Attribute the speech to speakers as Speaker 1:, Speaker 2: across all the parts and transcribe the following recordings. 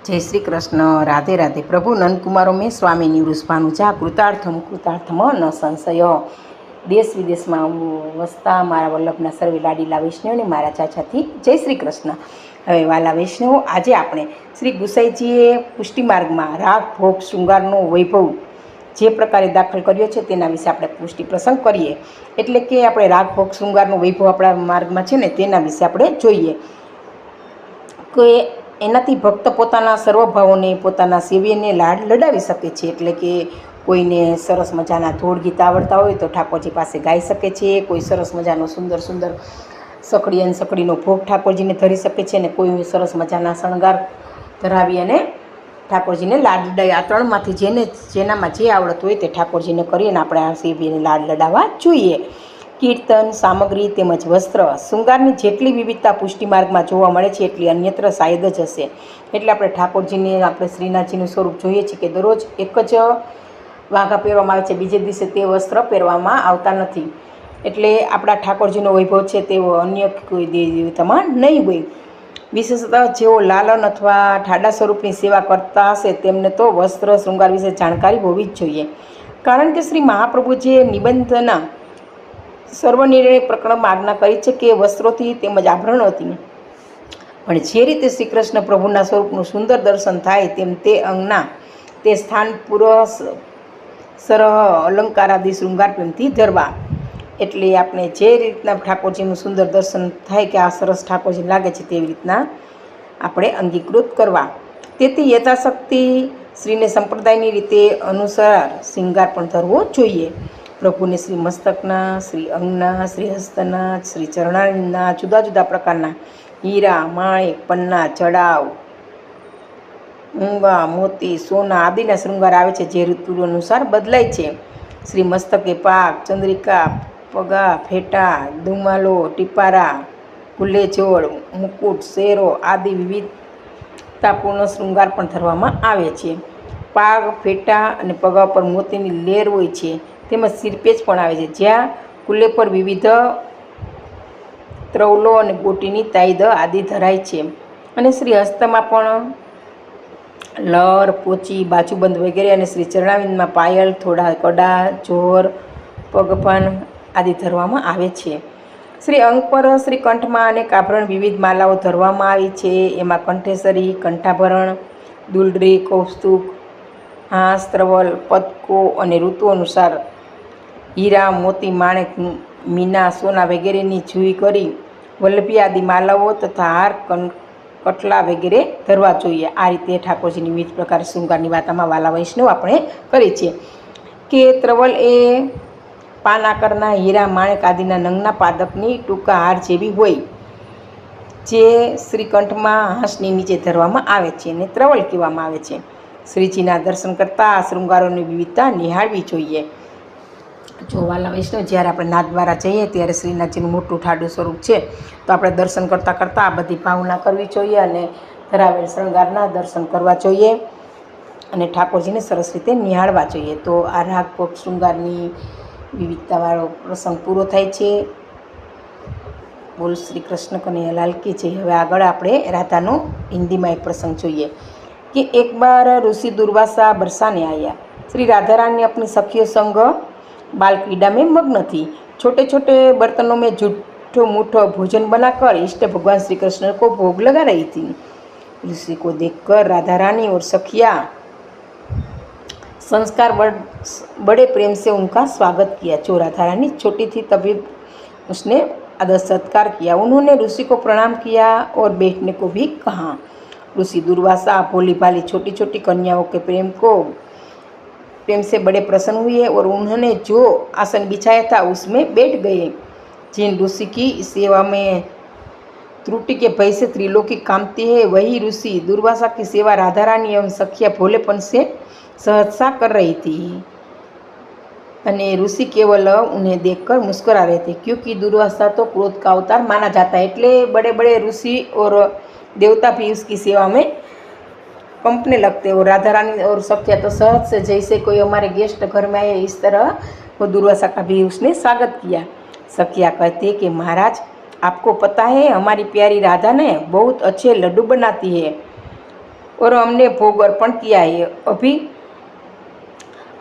Speaker 1: जय श्री कृष्ण। राधे राधे। प्रभु नंदकुमारो में स्वामी निवृषभानुजा कृतार्थम कृतार्थम न संशय। देश विदेश में वसता मारा वल्लभना सर्वे लाडीला वैष्णव ने मारा चाचाथी जय श्री कृष्ण। हवे वाला वैष्णव, आज आपणे श्री गुसाईजीए पुष्टि मार्ग में राग भोग श्रृंगारनो वैभव जे प्रकारे दाखल कर्यो छे तेना विषे आपणे पुष्टि प्रसंग करीए। एटले के आपणे राग भोग श्रृंगारनो वैभव आपणा मार्गमां छे ने तेना विषे आपणे जोईए के एनाथी भक्त पोताना सर्वभावोने पोताना सेव्यने लाड लडावी शके छे। एटले के कोईने सरस मजाना धोळ गीत आवडता होय तो ठाकोरजी पासे गाई शके छे। कोई सरस मजानो सुंदर सुंदर सकड़ी अने सकड़ीनो भोग ठाकोरजीने धरी शके छे ने कोई सरस मजाना शणगार धरावी अने ठाकोरजीने लाड लडावी। आ त्रणमांथी जेनामां जे आवडत होय ते ठाकोरजीने करीने आपणे आ सेव्यने लाड लडाववा जोईए। कीर्तन सामग्री तेमज वस्त्र श्रृंगारनी जेटली विविधता पुष्टि मार्ग में जोवा मळे छे एटली अन्यत्र शायद ज हशे। एटले आपणे ठाकोरजीने आपणे श्रीनाथजीनुं स्वरूप जोईए छे के दररोज एक ज वाघा पहेरवामां आवे छे, बीजे दिवसे ते वस्त्र पहेरवामां आवता नथी। एटले आपणा ठाकोरजीनो वैभव छे तेवो अन्य कोई देवी देवतामां नहीं होय। विशेषतः जेओ लालन अथवा ठाडा स्वरूपनी सेवा करता हशे तेमने तो वस्त्र श्रृंगार विषे जाणकारी होवी ज जोईए। कारण के श्री महाप्रभुजीए निबंधना सर्वनिर्णय प्रकरण में आज्ञा करी है कि वस्त्रोथी तेमज आभरणोथी पण जे रीते श्री कृष्ण प्रभुना स्वरूपનું सुंदर दर्शन थाय तेम ते अंगना ते स्थान पूर्व सरह अलंकारादि श्रृंगार प्रेमथी धरवा। एटले आपणे जे रीतना ठाकोरजीનું सुंदर दर्शन थाय कि आ सरस ठाकोरजी लागे छे तेवी रीतना आपणे अंगीकृत करवा। तेथी यथाशक्ति श्रीने संप्रदायनी रीते अनुसार श्रृंगार पण धरवो जोईए। प्रभुने श्री मस्तकना, श्री अंगना, श्री हस्तना, श्री चरणारीना जुदा जुदा प्रकारना हीरा माणिक पन्ना जड़ाव मूंगा मोती सोना आदिना श्रृंगार आवे छे जे ऋतु अनुसार बदलाय छे। श्री मस्तके पाक चंद्रिका पगा फेटा दुमालो टीपारा गुलेजोड़ मुकुट शेरो आदि विविधतापूर्ण श्रृंगार पण धरवामां आवे छे। पाग फेटा अने पगा पर मोतीनी लेर होय छे तेमज सिरपेज पण आवे छे ज्यां कुले पर विविध त्रवलो अने गोटीनी ताईद आदि धराय छे। अने श्री हस्तमां पण लर पोची बाजूबंध वगैरे अने श्री चरणाविंदमां पायल थोड़ा कड़ा जोर पगपान आदि धरवामां आवे छे। श्री अंग पर श्री कंठमां अनेक आभरण विविध मालाओ धरवामां आवी छे। एमां कंठेसरी कंठाभरण दुलरी कौस्तुभ हास त्रिवल पदको अने ऋतु अनुसार हीरा मोती माणिक मीना सोना वगैरेनी जुई करी वल्लभी आदि मालाओ तथा हार कटला वगैरे धरवा जोईए। आ रीते ठाकोरजीनी विविध प्रकार श्रृंगारनी वात आमां वाला वैष्णव आपणे करी छे के त्रिवल ए पान आकारना हीरा माणिक आदिना नंगना पादकनी टूंका हार जेवी होय जे श्रीकंठमां हासनी नीचे धरवामां आवे छे ने त्रिवल कहेवामां आवे छे। श्रीजीना दर्शन करता आ श्रृंगारोनी विविधता निहाळवी जोईए। जो वाला वैष्णव ज्यारे आपणे नाथद्वारा जईए त्यारे श्रीनाथजीनुं मोटुं ठाडुं स्वरूप छे तो आपणे दर्शन करता करता आ बधी भावना करवी जोईए अने धरावेल श्रृंगाરના दर्शन करवा जोईए अने ठाकोरजीने सरस रीते निहाळवा जोईए। तो आ राग भोग श्रृंगाરની विविधतावाळो प्रसंग पूरो थाय छे। बोल श्री कृष्ण कन्हैयालाल की जय। हवे आगळ आपणे राधानो हिंदीमां एक प्रसंग जोईए कि एक बार ऋषि दुर्वासा बरसाने आया। श्री राधा रानी अपनी सखियों संग बाल क्रीड़ा में मग्न थी। छोटे छोटे बर्तनों में झूठो मूठो भोजन बनाकर इष्ट भगवान श्री कृष्ण को भोग लगा रही थी। ऋषि को देखकर राधा रानी और सखिया संस्कार बड़े प्रेम से उनका स्वागत किया। जो राधा रानी छोटी थी तभी उसने आदर सत्कार किया। उन्होंने ऋषि को प्रणाम किया और बैठने को भी कहा। ऋषि दुर्वासा भोली भाली छोटी छोटी कन्याओं के प्रेम से बड़े प्रसन्न हुए और उन्होंने जो आसन बिछाया था उसमें बैठ गए। जिन ऋषि की सेवा में त्रुटि के भय से त्रिलोकी कामती है वही ऋषि दुर्वासा की सेवा राधा रानी एवं सखिया भोलेपन से सहजसा कर रही थी। अने ऋषि केवल उन्हें देखकर मुस्कुरा रहे थे क्योंकि दुर्वासा तो क्रोध का अवतार माना जाता है। इतने बड़े बड़े ऋषि और देवता भी उसकी सेवा में कंपने लगते और राधा रानी और सखिया तो सहज से जैसे कोई हमारे गेस्ट घर में आए इस तरह वो दुर्वासा का भी उसने स्वागत किया। सखिया कहती है कि महाराज आपको पता है हमारी प्यारी राधा ने बहुत अच्छे लड्डू बनाती है। और हमने भोग अर्पण किया है, अभी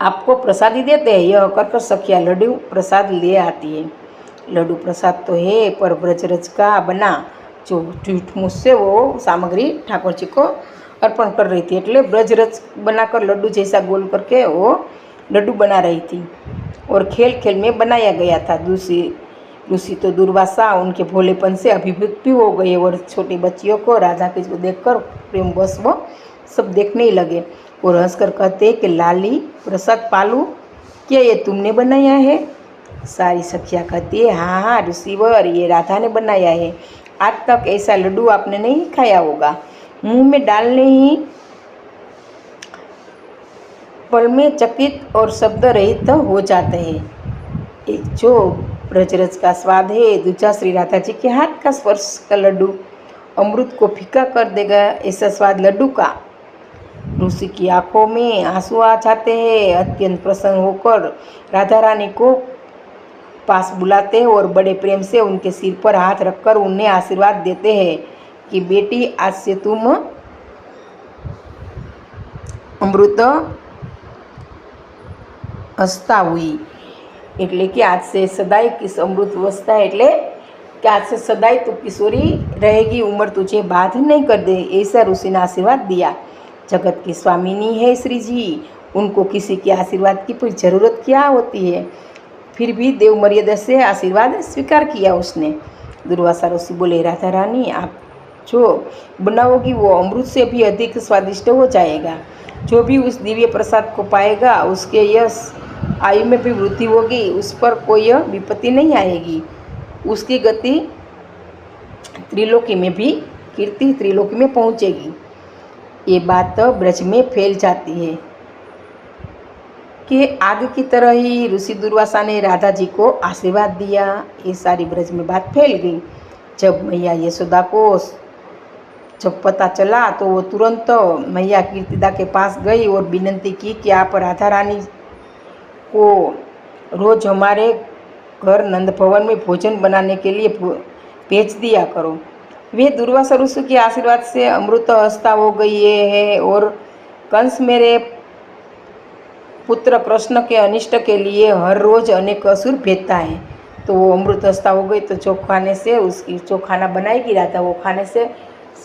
Speaker 1: आपको प्रसादी देते हैं। यह कहकर सखिया लड्डू प्रसाद ले आती है। लड्डू प्रसाद तो है, पर ब्रजरज का बना जो झूठ मुझसे वो सामग्री ठाकुर जी को अर्पण कर रही थी, એટલે ब्रजरज बनाकर लड्डू जैसा गोल करके वो लड्डू बना रही थी और खेल खेल में बनाया गया था। ऋषि तो दुर्वासा उनके भोलेपन से अभिभूत भी हो गए और छोटी बच्चियों को राधा की को देखकर प्रेम बस वो सब देखने ही लगे और हंसकर कहते कि लाली प्रसाद पालू, क्या ये तुमने बनाया है? सारी सखियाँ कहती है हाँ हाँ ऋषिवर, ये राधा ने बनाया है। आज तक ऐसा लड्डू आपने नहीं खाया होगा। मुंह में डालने ही पल में चकित और शब्द रहित हो जाते हैं। एक जो ब्रजरज का स्वाद है, दूसरा श्री राधा जी के हाथ का स्पर्श का लड्डू अमृत को फीका कर देगा, ऐसा स्वाद लड्डू का। ऋषि की आंखों में आंसू आ जाते हैं। अत्यंत प्रसन्न होकर राधा रानी को पास बुलाते हैं और बड़े प्रेम से उनके सिर पर हाथ रखकर उन्हें आशीर्वाद देते हैं कि बेटी आज से तुम अमृत હસતા हुई, એટલે કે आज से सदाई किस अमृत वसता એટલે कि आज से सदाई तू किशोरी रहेगी, उम्र तुझे बाध नहीं कर दे, ऐसा ऋषि ने आशीर्वाद दिया। जगत की स्वामिनी है श्री जी, उनको किसी के आशीर्वाद की कोई ज़रूरत क्या होती है। फिर भी देव मर्यादा से आशीर्वाद स्वीकार किया उसने। दुर्वासा ऋषि बोले राधा रानी, आप जो बनाओगी वो अमृत से भी अधिक स्वादिष्ट हो जाएगा। जो भी उस दिव्य प्रसाद को पाएगा उसके यश आयु में भी वृद्धि होगी, उस पर कोई विपत्ति नहीं आएगी। उसकी गति त्रिलोकी में भी कीर्ति त्रिलोकी में पहुँचेगी। ये बात ब्रज में फैल जाती है कि आग की तरह ही ऋषि दुर्वासा ने राधा जी को आशीर्वाद दिया। ये सारी ब्रज में बात फैल गई। जब मैया यशोदा को जब पता चला तो वो तुरंत मैया कीर्तिदा के पास गई और विनती की कि आप राधा रानी को रोज़ हमारे घर नंद भवन में भोजन बनाने के लिए भेज दिया करो। वे दुर्वासा ऋषि के आशीर्वाद से अमृत हस्ता हो गई है और कंस मेरे पुत्र कृष्ण के अनिष्ट के लिए हर रोज़ अनेक असुर भेजता है। तो वो अमृत हस्ता हो गई तो जो खाने से उसकी जो खाना बनाएगी राधा, वो खाने से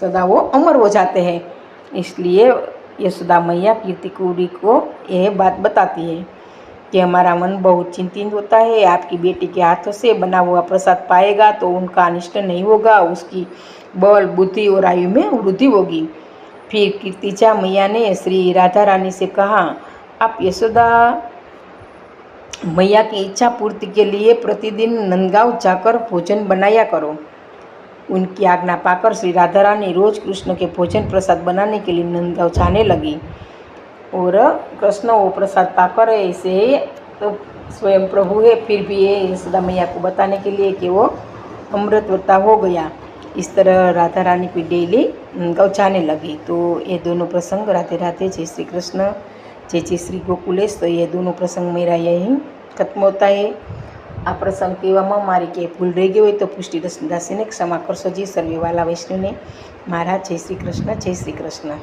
Speaker 1: सदा वो अमर हो जाते हैं। इसलिए यशोदा मैया कीर्तिकुरी को यह बात बताती है कि हमारा मन बहुत चिंतित होता है। आपकी बेटी के हाथों से बना हुआ प्रसाद पाएगा तो उनका अनिष्ट नहीं होगा, उसकी बल बुद्धि और आयु में वृद्धि होगी। फिर कीर्तिजा मैया ने श्री राधा रानी से कहा, आप यशोदा मैया की इच्छा पूर्ति के लिए प्रतिदिन नंदगांव जाकर भोजन बनाया करो। उनकी आज्ञा पाकर श्री राधा रानी रोज कृष्ण के भोजन प्रसाद बनाने के लिए नंदगांव जाने लगी और कृष्ण वो प्रसाद पाकर ऐसे तो स्वयं प्रभु है, फिर भी ये यशोदा मैया को बताने के लिए कि वो अमृतवता हो गया। इस तरह राधा रानी की डेली नंदगांव जाने लगी। तो ये दोनों प्रसंग राधे राधे, जय श्री कृष्ण, जय जय श्री गोकुलेश। तो ये दोनों प्रसंग मेरा यही खत्म होता है। आ प्रसंग कहेवामां मारी के भूल रही गई हो तो पुष्टि रसदासीने क्षमा करशो जी। सर्वे वाला वैष्णवने मारा जय श्री कृष्ण, जय श्री कृष्ण।